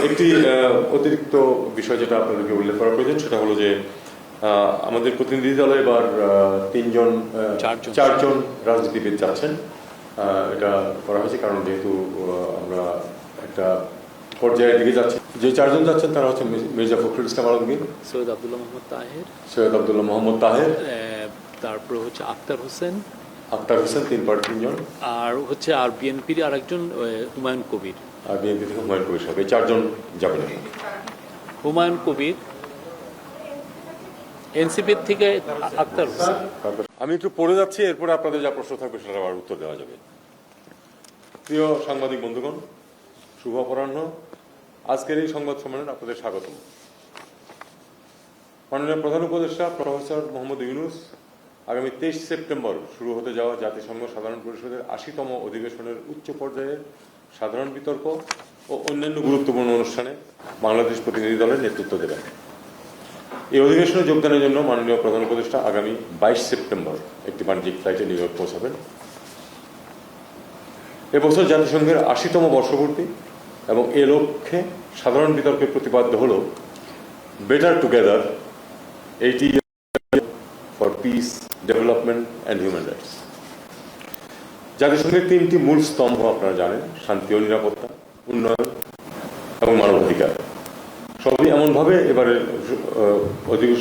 একটি অতিরিক্ত বিষয় যেটা আপনাদেরকে উল্লেখ করা প্রয়োজন সেটা হলো যে আমাদের প্রতিনিধি দলে এবার চারজন রাজনীতিবিদ যাচ্ছেন। এটা করা হয়েছে কারণ যেহেতু আমরা একটা পর্যায়ের দিকে যাচ্ছি। যে চারজন যাচ্ছেন তারা হচ্ছে মির্জা ফখরুল ইসলাম আলমগীর, সৈয়দ আব্দুল্লাহ মোহাম্মদ তাহের, তারপর হচ্ছে আক্তার হোসেন, 3জন, আর হচ্ছে আর বিএনপির আরেকজন হুমায়ুন কবির। আর বিএনপি থেকে হুমায়ুন কবির সাহেব, এই চারজন যাবেন। হুমায়ুন কবির, এনসিপির থেকে আক্তার হোসেন। আমি একটু পড়ে যাচ্ছি, এরপরে আপনাদের যা প্রশ্ন থাকবে সেটা আবার উত্তর দেওয়া যাবে। প্রিয় সাংবাদিক বন্ধুগণ, শুভ অপরাহ্ন। আজকের এই সংবাদ সম্মেলনে আপনাদের স্বাগতম। মাননীয় প্রধান উপদেষ্টা প্রফেসর মোহাম্মদ ইউনূস আগামী 23 সেপ্টেম্বর শুরু হতে যাওয়া জাতিসংঘ সাধারণ পরিষদের 80তম অধিবেশনের উচ্চ পর্যায়ের সাধারণ বিতর্ক ও অন্যান্য গুরুত্বপূর্ণ অনুষ্ঠানে বাংলাদেশ প্রতিনিধি দলের নেতৃত্ব দেবেন। এই অধিবেশনে যোগদানের জন্য মাননীয় প্রধান উপদেষ্টা আগামী 22 সেপ্টেম্বর একটি বাণিজ্যিক ফ্লাইটে নিউ ইয়র্ক পৌঁছাবেন। এবছর জাতিসংঘের 80তম বর্ষপূর্তি এবং এ লক্ষ্যে সাধারণ বিতর্কের প্রতিপাদ্য হল better together 80 for piece, development and human rights. জাতিসংঘের 3টি মূল স্তম্ভ আপনারা জানেন: শান্তি ও নিরাপত্তা, উন্নয়ন এবং মানবাধিকার। সবই এমনভাবে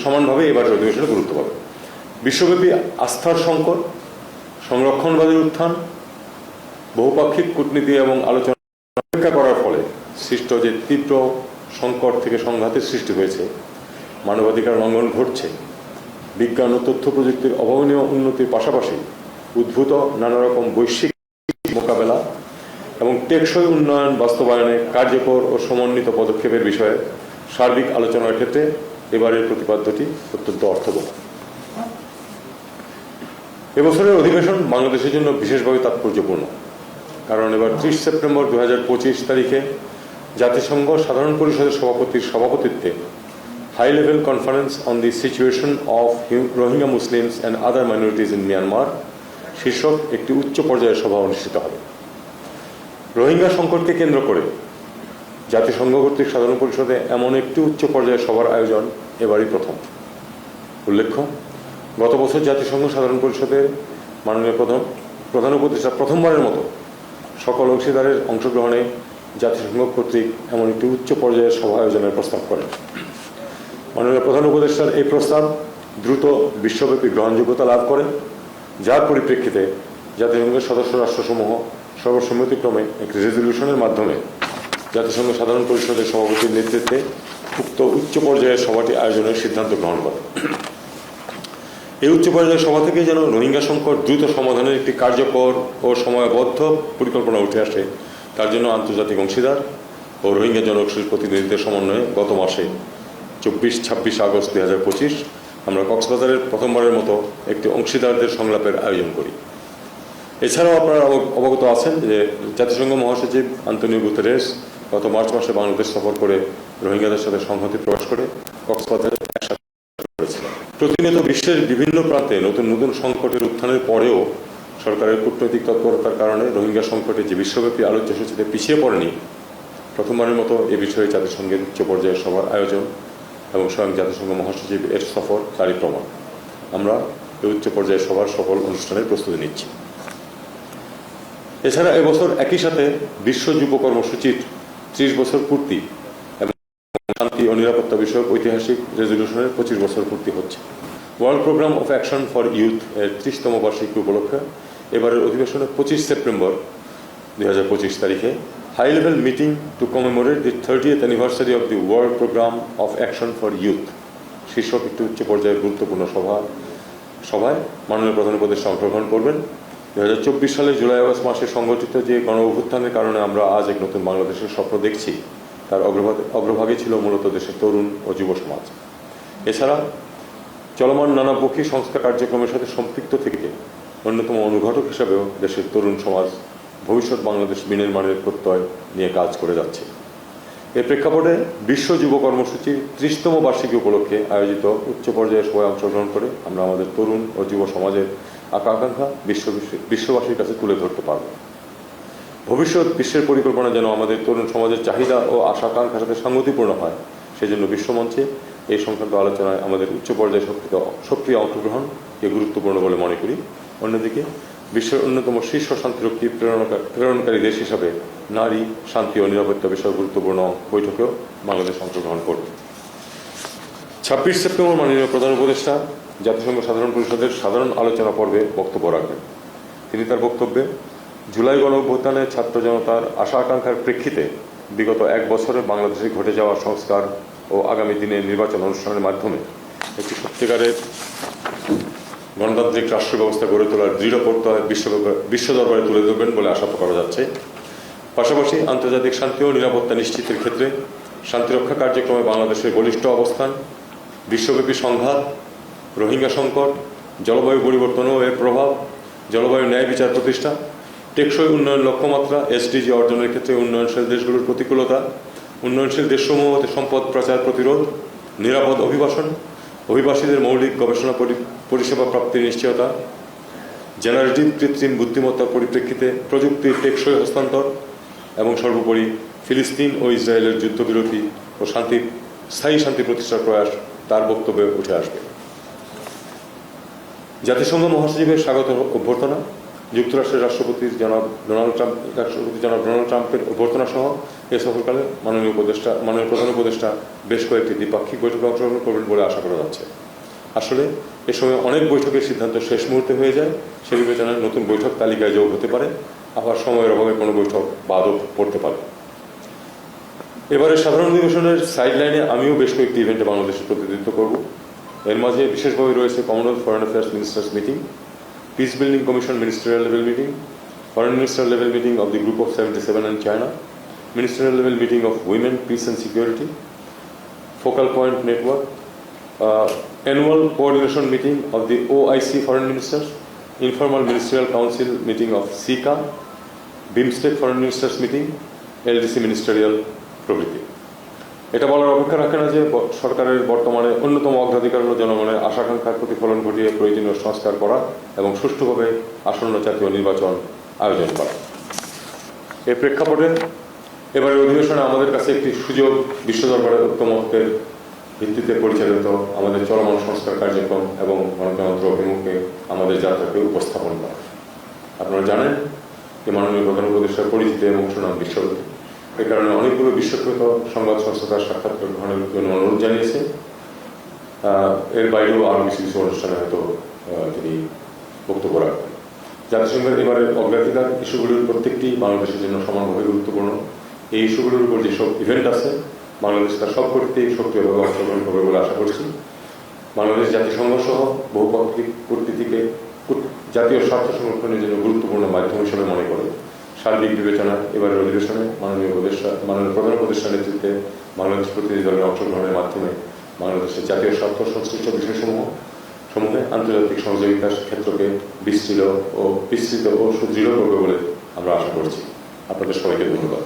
সমানভাবে এবারের অধিবেশনে গুরুত্ব পাবে। বিশ্বব্যাপী আস্থার সংকট, সংরক্ষণবাদের উত্থান, বহুপাক্ষিক কূটনীতি এবং আলোচনা উপেক্ষা করার ফলে সৃষ্ট যে তীব্র সংকট থেকে সংঘাতের সৃষ্টি হয়েছে, মানবাধিকার লঙ্ঘন ঘটছে, বিজ্ঞান ও তথ্য প্রযুক্তির অভাবনীয় উন্নতির পাশাপাশি উদ্ভূত নানা রকম বৈশ্বিক মোকাবেলা এবং টেকসই উন্নয়ন বাস্তবায়নে কার্যকর ও সমন্বিত পদক্ষেপের বিষয়ে সার্বিক আলোচনার ক্ষেত্রে এবারের প্রতিপাদ্যটি অত্যন্ত অর্থবহ। এবছরের অধিবেশন বাংলাদেশের জন্য বিশেষভাবে তাৎপর্যপূর্ণ, কারণ এবার 30 সেপ্টেম্বর 2025 তারিখে জাতিসংঘ সাধারণ পরিষদের সভাপতির সভাপতিত্বে high level conference on the situation of Rohingya Muslims and other minorities in Myanmar শীর্ষক একটি উচ্চ পর্যায়ের সভা অনুষ্ঠিত হবে। রোহিঙ্গা সংকটকে কেন্দ্র করে জাতিসংঘ কর্তৃক সাধারণ পরিষদে এমন একটি উচ্চ পর্যায়ের সভার আয়োজন এবারই প্রথম। উল্লেখ্য, গত বছর জাতিসংঘ সাধারণ পরিষদে মাননীয় প্রধান উপদেষ্টা প্রথমবারের মতো সকল অংশীদারের অংশগ্রহণে জাতিসংঘ কর্তৃক এমন একটি উচ্চ পর্যায়ের সভা আয়োজনের প্রস্তাব করেন। মাননীয় প্রধান উপদেষ্টার এই প্রস্তাব দ্রুত বিশ্বব্যাপী গ্রহণযোগ্যতা লাভ করে, যার পরিপ্রেক্ষিতে জাতিসংঘের সদস্য রাষ্ট্রসমূহ সর্বসম্মতিক্রমে একটি রেজলিউশনের মাধ্যমে জাতিসংঘ সাধারণ পরিষদের সভাপতির নেতৃত্বে উক্ত উচ্চ পর্যায়ের সভাটি আয়োজনের সিদ্ধান্ত গ্রহণ করে। এই উচ্চ পর্যায়ের সভা থেকে যেন রোহিঙ্গা সংকট দ্রুত সমাধানের একটি কার্যকর ও সময়বদ্ধ পরিকল্পনা উঠে আসে, তার জন্য আন্তর্জাতিক অংশীদার ও রোহিঙ্গা জনগোষ্ঠীর প্রতিনিধিদের সমন্বয়ে গত মাসে 24-26 আগস্ট 2025 আমরা কক্সবাজারের প্রথমবারের মতো একটি অংশীদারদের সংলাপের আয়োজন করি। এছাড়াও আপনারা অবগত আছেন যে জাতিসংঘ মহাসচিব আন্তোনিও গুতেরেস গত মার্চ মাসে বাংলাদেশ সফর করে রোহিঙ্গাদের সাথে সংহতি প্রকাশ করে কক্সবাজারে একসাথে করেছিলেন। প্রতিনিয়ত বিশ্বের বিভিন্ন প্রান্তে নতুন নতুন সংকটের উত্থানের পরেও সরকারের কূটনৈতিক তৎপরতার কারণে রোহিঙ্গা সংকটে যে বিশ্বব্যাপী আলোচ্য সূচিতে পিছিয়ে পড়েনি, প্রথমবারের মতো এ বিষয়ে জাতিসংঘের উচ্চ পর্যায়ের সভার আয়োজন এবং স্বয়ং জাতিসংঘ মহাসচিব এর সফর তারই প্রমাণ। আমরা এই উচ্চ পর্যায়ের সভার সফল অনুষ্ঠানের প্রস্তুতি নিচ্ছি। এছাড়া এবছর একই সাথে বিশ্ব যুব কর্মসূচির 30 বছর পূর্তি এবং শান্তি ও নিরাপত্তা বিষয়ক ঐতিহাসিক রেজলিউশনের 25 বছর পূর্তি হচ্ছে। World programme of action for youth এর 30তম বার্ষিকী উপলক্ষে এবারের অধিবেশনে 25 সেপ্টেম্বর 2025 তারিখে high level meeting to commemorate the 30th anniversary of the world programme of action for youth শীর্ষক একটি উচ্চ পর্যায়ের গুরুত্বপূর্ণ সভায় মাননীয় প্রধান উপদেষ্টা অংশগ্রহণ করবেন। 2024 সালে জুলাই আগস্ট মাসে সংগঠিত যে গণ অভ্যুত্থানের কারণে আমরা আজ এক নতুন বাংলাদেশের স্বপ্ন দেখছি, তার অগ্রভাগে ছিল মূলত দেশের তরুণ ও যুব সমাজ। এছাড়া চলমান নানামুখী সংস্কার কার্যক্রমের সাথে সম্পৃক্ত থেকে অন্যতম অনুঘটক হিসাবেও দেশের তরুণ সমাজ ভবিষ্যৎ বাংলাদেশ বিনির্মাণের প্রত্যয় নিয়ে কাজ করে যাচ্ছে। এর প্রেক্ষাপটে বিশ্ব যুব কর্মসূচির 30তম বার্ষিকী উপলক্ষে আয়োজিত উচ্চ পর্যায়ের সভায় অংশগ্রহণ করে আমরা আমাদের তরুণ ও যুব সমাজের আকাঙ্ক্ষা বিশ্ববাসীর কাছে তুলে ধরতে পারব। ভবিষ্যৎ বিশ্বের পরিকল্পনা যেন আমাদের তরুণ সমাজের চাহিদা ও আশা আকাঙ্ক্ষার সাথে সঙ্গতিপূর্ণ হয়, সেজন্য বিশ্বমঞ্চে এই সংক্রান্ত আলোচনায় আমাদের উচ্চ পর্যায়ে সক্রিয় অংশগ্রহণকে গুরুত্বপূর্ণ বলে মনে করি। অন্যদিকে বিশ্বের অন্যতম শীর্ষ শান্তিরক্ষী প্রেরণকারী দেশ হিসাবে নারী, শান্তি ও নিরাপত্তা বিষয়ে গুরুত্বপূর্ণ বৈঠকেও বাংলাদেশ অংশগ্রহণ করবে। 26 সেপ্টেম্বর মাননীয় প্রধান উপদেষ্টা জাতিসংঘ সাধারণ পরিষদের সাধারণ আলোচনা পর্বে বক্তব্য রাখবেন। তিনি তার বক্তব্যে জুলাই গণঅভ্যুত্থানে ছাত্র জনতার আশা আকাঙ্ক্ষার প্রেক্ষিতে বিগত এক বছরে বাংলাদেশে ঘটে যাওয়া সংস্কার ও আগামী দিনের নির্বাচন অনুষ্ঠানের মাধ্যমে একটি সত্যিকারের গণতান্ত্রিক রাষ্ট্র ব্যবস্থা গড়ে তোলার দৃঢ় প্রত্যয় বিশ্ব দরবারে তুলে ধরবেন বলে আশা করা যাচ্ছে। পাশাপাশি আন্তর্জাতিক শান্তি ও নিরাপত্তা নিশ্চিতের ক্ষেত্রে শান্তিরক্ষা কার্যক্রমে বাংলাদেশের বলিষ্ঠ অবস্থান, বিশ্বব্যাপী সংঘাত, রোহিঙ্গা সংকট, জলবায়ু পরিবর্তন ও এর প্রভাব, জলবায়ু ন্যায় বিচার প্রতিষ্ঠা, টেকসই উন্নয়ন লক্ষ্যমাত্রা এসডিজি অর্জনের ক্ষেত্রে উন্নয়নশীল দেশগুলোর প্রতিকূলতা, উন্নয়নশীল দেশসমূহ হতে সম্পদ পাচার প্রতিরোধ, নিরাপদ অভিবাসন, অভিবাসীদের মৌলিক গবেষণা পরিষেবা প্রাপ্তির নিশ্চয়তা, জেনারেটিভ কৃত্রিম বুদ্ধিমত্তার পরিপ্রেক্ষিতে প্রযুক্তির টেকসই হস্তান্তর এবং সর্বোপরি ফিলিস্তিন ও ইসরায়েলের যুদ্ধবিরতি ও স্থায়ী শান্তি প্রতিষ্ঠার প্রয়াস তার বক্তব্যে উঠে আসবে। জাতিসংঘ মহাসচিবের স্বাগত অভ্যর্থনা, যুক্তরাষ্ট্রের রাষ্ট্রপতি জনাব ডোনাল্ড ট্রাম্পের অভ্যর্থনা সহ এ সফরকালে মাননীয় প্রধান উপদেষ্টা বেশ কয়েকটি দ্বিপাক্ষিক বৈঠকে অংশগ্রহণ করবেন বলে আশা করা যাচ্ছে। আসলে এ সময় অনেক বৈঠকের সিদ্ধান্ত শেষ মুহূর্তে হয়ে যায়, সে বিবেচনায় নতুন বৈঠক তালিকায় যোগ হতে পারে, আবার সময়ের অভাবে কোনো বৈঠক বাদও পড়তে পারে। এবারে সাধারণ অধিবেশনের সাইডলাইনে আমিও বেশ কয়েকটি ইভেন্টে বাংলাদেশের প্রতিনিধিত্ব করব। এর মাঝে বিশেষভাবে রয়েছে Commonwealth foreign affairs ministers meeting, piece building commission ministerial level meeting, foreign minister level meeting of the group of 77 and China, ministerial level meeting of women, peace and security, focal point network, annual coordination meeting of the OIC foreign ministers, informal ministerial council meeting of SICA, BIMSTEC foreign ministers meeting, LDC ministerial প্রভৃতি। এটা বলার অপেক্ষা রাখে না যে সরকারের বর্তমানে অন্যতম অগ্রাধিকার হল জনগণের আশাকাঙ্ক্ষার প্রতিফলন ঘটিয়ে প্রয়োজনীয় সংস্কার করা এবং সুষ্ঠুভাবে আসন্ন জাতীয় নির্বাচন আয়োজন করা। এর প্রেক্ষাপটে এবারের অধিবেশনে আমাদের কাছে একটি সুযোগ বিশ্ব দরবারের ঐক্যমত্যের ভিত্তিতে পরিচালিত আমাদের চলমান সংস্কার কার্যক্রম এবং গণতন্ত্র অভিমুখে আমাদের যাত্রাকে উপস্থাপন করা। আপনারা জানেন যে মাননীয় প্রধান উপদেষ্টার পরিচিতি এবং সুনাম বিশ্বব্যাপী, এ কারণে অনেকগুলো বিশ্বখ্যাত সংবাদ সংস্থা তার সাক্ষাৎকার গ্রহণের জন্য অনুরোধ জানিয়েছে। এর বাইরেও আরও কিছু কিছু অনুষ্ঠানে হয়তো তিনি বক্তব্য রাখবেন। জাতিসংঘের এবারের অগ্রাধিকার ইস্যুগুলির প্রত্যেকটি বাংলাদেশের জন্য সমানভাবে গুরুত্বপূর্ণ। এই ইস্যুগুলির উপর যেসব ইভেন্ট আছে বাংলাদেশ তার সবকটিতেই সক্রিয়ভাবে অংশগ্রহণ করবে বলে আশা করছি। বাংলাদেশ জাতিসংঘ সহ বহুপাক্ষিক কূটনীতিকে জাতীয় স্বার্থ সংরক্ষণের জন্য গুরুত্বপূর্ণ মাধ্যম হিসেবে মনে করে সার্বিক বিবেচনা এবারের অধিবেশনে মাননীয় প্রধান উপদেষ্টার নেতৃত্বে বাংলাদেশ প্রতিনিধি দলের অংশগ্রহণের মাধ্যমে বাংলাদেশের জাতীয় স্বার্থ সংশ্লিষ্ট বিষয়সমূহে আন্তর্জাতিক সহযোগিতার ক্ষেত্রকে বিস্তৃত ও সুদৃঢ় করবে বলে আমরা আশা করছি। আপনাদের সবাইকে ধন্যবাদ।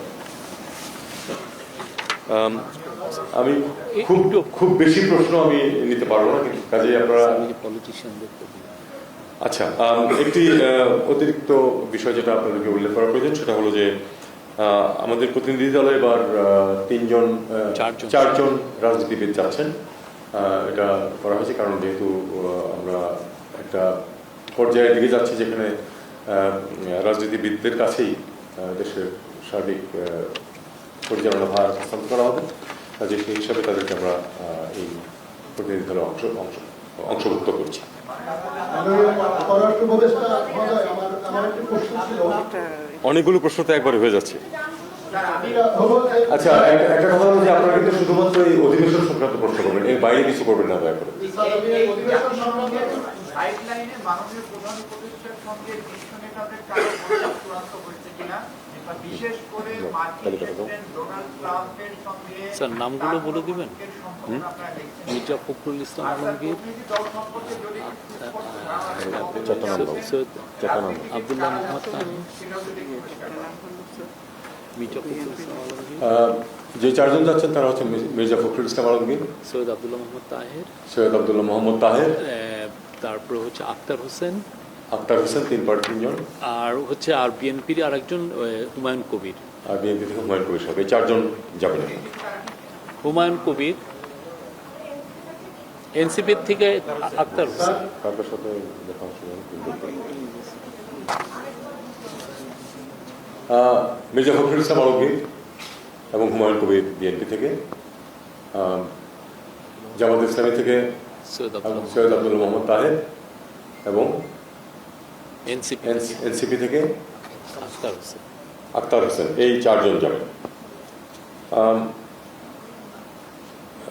আমি খুব বেশি প্রশ্ন আমি নিতে পারবো না, কিন্তু কাজেই আপনারা আচ্ছা একটি অতিরিক্ত বিষয় যেটা আপনাদেরকে উল্লেখ করা প্রয়োজন সেটা হলো যে আমাদের প্রতিনিধি দলে এবার চারজন রাজনীতিবিদ যাচ্ছেন। এটা করা হয়েছে কারণ যেহেতু আমরা একটা পর্যায়ের দিকে যাচ্ছি যেখানে রাজনীতিবিদদের কাছেই দেশের সার্বিক পরিচালনা ভার হস্তান্তর করা হবে, কাজে সেই হিসাবে তাদেরকে আমরা এই প্রতিনিধি দলে অংশভুক্ত করছি। অনেকগুলো প্রশ্ন তো একবারে হয়ে যাচ্ছে। আচ্ছা, একটা কথা হলো যে আপনারা কিন্তু শুধুমাত্র এই অধিবেশন সংক্রান্ত প্রশ্ন করবেন, এর বাইরে কিছু করবেন না দয়া করে। স্যার নামগুলো বলে দিবেন। মির্জা ফখরুল ইসলাম আলমগীর, আব্দুল্লাহ মোহাম্মদ তাহির, মির্জা ফখরুল ইসলাম আলমগীর। যে চারজন যাচ্ছেন তারা হচ্ছে মির্জা ফখরুল ইসলাম আলমগীর, সৈয়দ আব্দুল্লাহ মোহাম্মদ তাহের, তারপরে হচ্ছে আক্তার হোসেন, আক্তার হোসেন 3 জন, আর হচ্ছে আর বিএনপির আরেকজন হুমায়ুন কবির। আর বিএনপি থেকে হুমায়ুন কবির সাহেব, এই 4 জন যাবেন। হুমায়ুন কবির, এনসিপির থেকে আক্তার হোসেন। কার সাথে দেখা হচ্ছে? মির্জা ফখরুল ইসলাম আলমগীর এবং হুমায়ুন কবির বিএনপি থেকে, জামাত ইসলামী থেকে সৈয়দ আব্দুল মোহাম্মদ তাহের এবং এনসিপি থেকে আক্তার হোসেন, এই 4 জন যাবেন।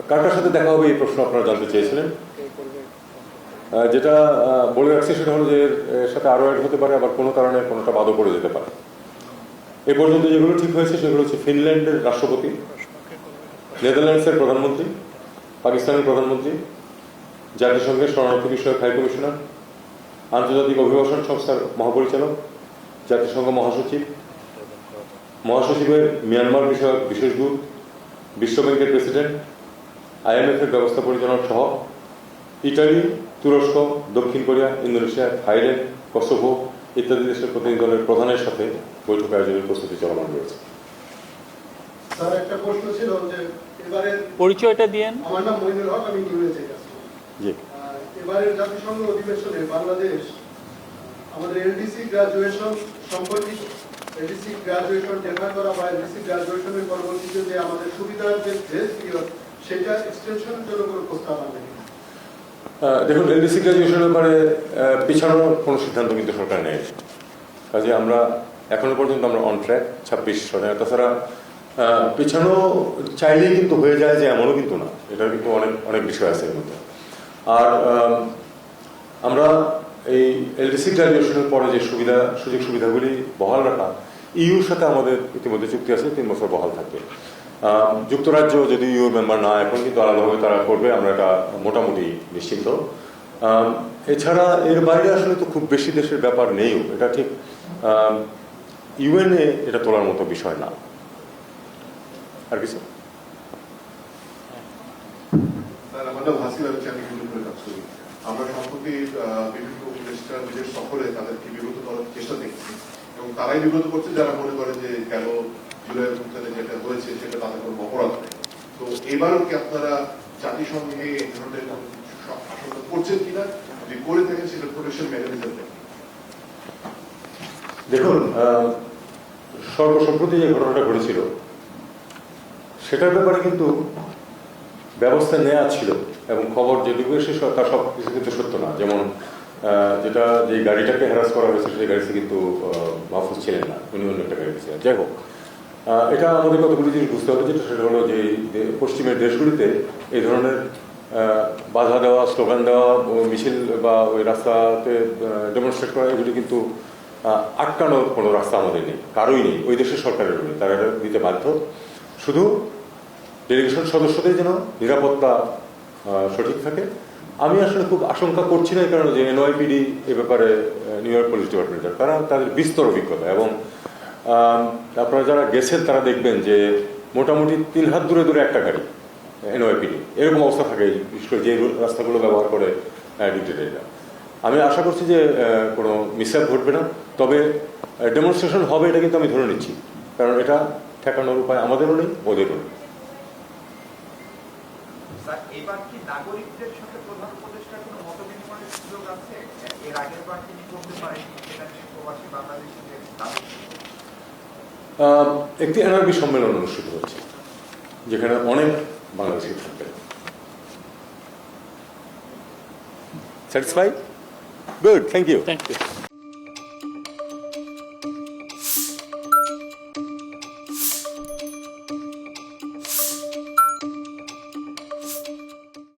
কার কার সাথে দেখা হবে এই প্রশ্ন আপনারা জানতে চেয়েছিলেন। যেটা বলে রাখছি সেটা হলো যে এর সাথে আরও অ্যাড হতে পারে, আবার কোনো কারণে কোনোটা বাদও করে যেতে পারে। এ পর্যন্ত যেগুলো ঠিক হয়েছে সেগুলো হচ্ছে ফিনল্যান্ডের রাষ্ট্রপতি, নেদারল্যান্ডসের প্রধানমন্ত্রী, পাকিস্তানের প্রধানমন্ত্রী, জাতিসংঘের শরণার্থী বিষয়ক হাই কমিশনার, আন্তর্জাতিক অভিবাসন সংস্থার মহাপরিচালক, জাতিসংঘ মহাসচিব, মহাসচিবের মিয়ানমার বিষয়ক বিশেষ দূত, বিশ্বব্যাংকের প্রেসিডেন্ট, IMF এর ব্যবস্থা পরিচালক সহ ইটালি, তুরস্ক, দক্ষিণ কোরিয়া, ইন্দোনেশিয়া, থাইল্যান্ড, কসোভো ইত্যাদি দেশের প্রতিনিধি দলের প্রধানের সাথে বৈঠক আয়োজনের প্রস্তুতি চলমান রয়েছে। স্যার, একটা প্রশ্ন ছিল যে এবারে পরিচয়টা দিয়েন। আমার নাম মইনুল হক, আমি ইউএসএ জি। এবারের জাতিসংঘ অধিবেশনে বাংলাদেশ আমাদের এলডিসি গ্রাজুয়েশন সম্পর্কিত এলডিসি গ্রাজুয়েশন দেখা করা বা এলডিসি গ্রাজুয়েশনের পরবর্তীতে যে আমাদের সুবিধার যে গ্রেস পিরিয়ড সেটা এক্সটেনশনের জন্য কোনো প্রস্তাব আনবে। দেখুন, এলডিসি গ্রাজুয়েশনের ব্যাপারে পিছানোর কোনো সিদ্ধান্ত কিন্তু সরকার নেয়, কাজে আমরা এখনো পর্যন্ত আমরা অন ট্র্যাক 26 সনে। তাছাড়া পিছানো চাইলেই কিন্তু হয়ে যায় যে এমনও কিন্তু না, এটার কিন্তু অনেক অনেক বিষয় আছে এর মধ্যে। আর আমরা এই এলডিসি গ্রাজুয়েশনের পরে যে সুযোগ সুবিধাগুলি বহাল রাখা, ইউর সাথে আমাদের ইতিমধ্যে চুক্তি আছে, 3 বছর বহাল থাকবে। যুক্তরাজ্য যদি ইউ মেম্বার না, এখন কিন্তু আলাদাভাবে তারা করবে, আমরা এটা মোটামুটি নিশ্চিন্ত। এছাড়া এর বাইরে আসলে তো খুব বেশি দেশের ব্যাপার নেইও, এটা ঠিক ইউএনএ এটা তোলার মতো বিষয় না। আর কিছু? স্যার, আমার নাম হাসিল, আমি করে কাজ করি। আমরা সম্প্রতি বিভিন্ন উপদেষ্টা নিজের সফরে তাদেরকে বিব্রত করার চেষ্টা দেখছি, এবং তারাই বিব্রত করছে যারা মনে করে যে কেন জুলাই অভ্যুত্থানে যেটা হয়েছে সেটা তাদের কোনো অপরাধ নেই। তো এবারও কি আপনারা জাতিসংঘে এই ধরনের আশঙ্কা করছেন কিনা, যদি করে থাকেন সেটা প্রোটেকশন মেকানিজম নেই? দেখুন, সর্বসম্প্রতি যে ঘটনাটা ঘটেছিল সেটার ব্যাপারে কিন্তু ব্যবস্থা নেওয়া ছিল, এবং খবর যেটুকু এসে তার সব কিছু কিন্তু সত্য না। যেমন যেটা যে গাড়িটাকে হ্যারাস করা হয়েছে সেই গাড়িতে কিন্তু মাহফুজ ছিলেন না, উনি অন্য একটা গাড়িতে ছিলেন। যাই হোক, এটা আমাদের কতগুলি জিনিস বুঝতে হবে, যেটা সেটা হলো যে পশ্চিমের দেশগুলিতে এই ধরনের বাধা দেওয়া, স্লোগান দেওয়া, মিছিল বা ওই রাস্তাতে ডেমনস্ট্রেট করা, এগুলি কিন্তু আটকানোর কোনো রাস্তা আমাদের নেই, কারোই নেই, ওই দেশের সরকারের নেই। তারা এটা দিতে বাধ্য। শুধু ডেলিগেশন সদস্যদের যেন নিরাপত্তা সঠিক থাকে। আমি আসলে খুব আশঙ্কা করছি না, এই কারণে যে NYPD এ ব্যাপারে নিউ ইয়র্ক পুলিশ ডিপার্টমেন্টের তাদের বিস্তর অভিজ্ঞতা, এবং আপনারা যারা গেছেন তারা দেখবেন যে মোটামুটি 3 হাত দূরে দূরে একটা গাড়ি NYPD, এরকম অবস্থা থাকে, বিশেষ করে যে রাস্তাগুলো ব্যবহার করে ডিউটিটা। আমি আশা করছি যে কোনো মিসঅ্যাপ ঘটবে না, তবে ডেমনস্ট্রেশন হবে এটা কিন্তু আমি ধরে নিচ্ছি, কারণ এটা ঠেকানোর উপায় আমাদেরও নেই, ওদেরও নেই। এবার কি নাগরিকদের সাথে প্রধান উপদেষ্টার কোনো মতবিনিময়ের সুযোগ আছে? এর আগের বার তিনি করতে পারেনি, সেটা নিয়ে প্রবাসী বাংলাদেশিদের একটি NRB সম্মেলন অনুষ্ঠিত হচ্ছে, যেখানে অনেক বাংলাদেশি থাকবে। Satisfied? Good, thank you. Thank you.